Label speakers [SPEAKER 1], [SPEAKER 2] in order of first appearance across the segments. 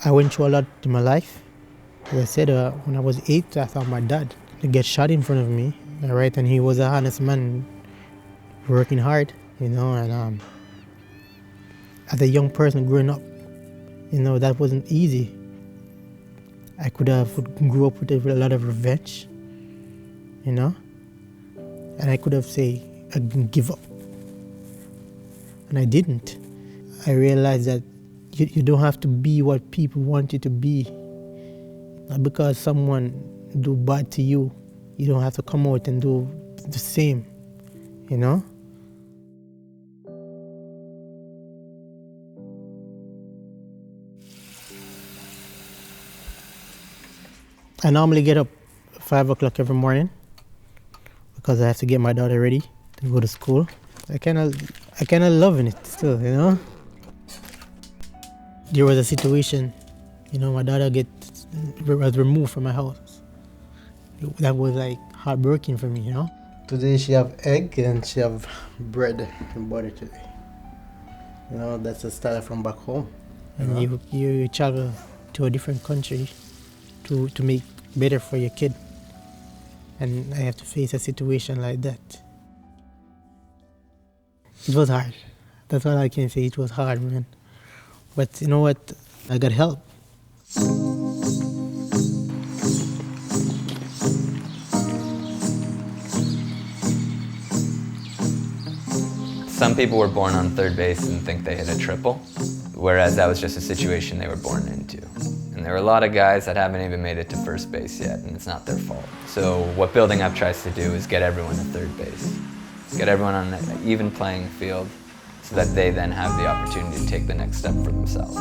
[SPEAKER 1] I went through a lot in my life. As I said, when I was 8, I saw my dad get shot in front of me, right? And he was an honest man, working hard, and as a young person growing up, that wasn't easy. I could have grew up with a lot of revenge, and I could have said, I can give up. And I didn't. I realized that you don't have to be what people want you to be. Not because someone do bad to you, you don't have to come out and do the same, I normally get up at 5 o'clock every morning because I have to get my daughter ready to go to school. I kind of loving it still, There was a situation, my daughter was removed from my house. That was like heartbreaking for me, Today she have egg and she have bread and butter today. That's a style from back home. And you travel to a different country to make better for your kid. And I have to face a situation like that. It was hard. That's all I can say. It was hard, man. But you know what? I got help.
[SPEAKER 2] Some people were born on third base and think they hit a triple, whereas that was just a situation they were born into. And there are a lot of guys that haven't even made it to first base yet, and it's not their fault. So what Building Up tries to do is get everyone to third base, get everyone on an even playing field so that they then have the opportunity to take the next step for themselves.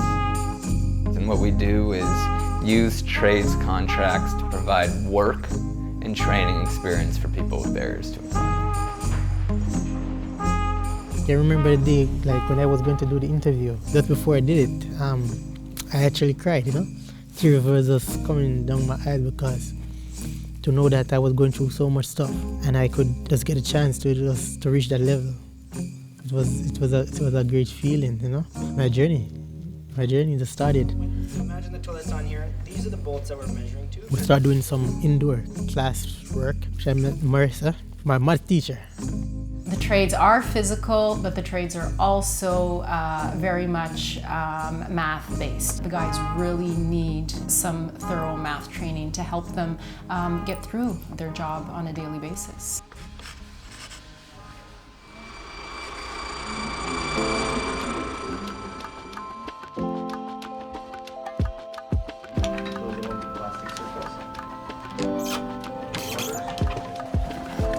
[SPEAKER 2] And what we do is use trades contracts to provide work and training experience for people with barriers to employment.
[SPEAKER 1] I remember the day, like when I was going to do the interview, just before I did it, I actually cried, Tears were just coming down my eyes because to know that I was going through so much stuff and I could just get a chance to reach that level. It was a great feeling, My journey just started.
[SPEAKER 3] Imagine the toilets on here. These are the bolts that we're measuring to.
[SPEAKER 1] We started doing some indoor class work. I met Marissa, my math teacher.
[SPEAKER 4] The trades are physical, but the trades are also very much math-based. The guys really need some thorough math training to help them get through their job on a daily basis.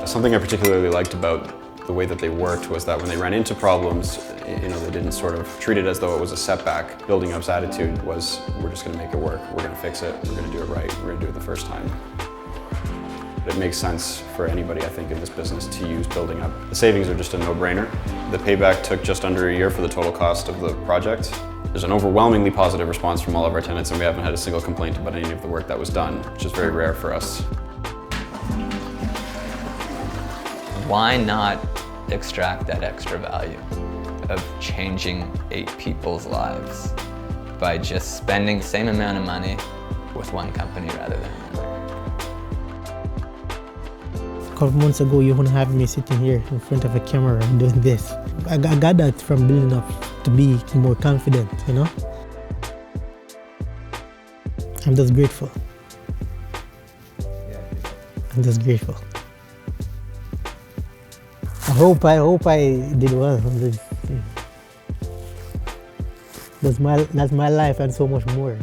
[SPEAKER 5] Something I particularly liked about the way that they worked was that when they ran into problems, they didn't sort of treat it as though it was a setback. Building Up's attitude was, we're just going to make it work, we're going to fix it, we're going to do it right, we're going to do it the first time. It makes sense for anybody, I think, in this business to use Building Up. The savings are just a no-brainer. The payback took just under a year for the total cost of the project. There's an overwhelmingly positive response from all of our tenants, and we haven't had a single complaint about any of the work that was done, which is very rare for us.
[SPEAKER 2] Why not extract that extra value of changing 8 people's lives by just spending the same amount of money with one company rather than another?
[SPEAKER 1] A couple months ago, you wouldn't have me sitting here in front of a camera and doing this. I got that from Building Up to be more confident, I'm just grateful. I'm just grateful. I hope I did well. That's my life and so much more.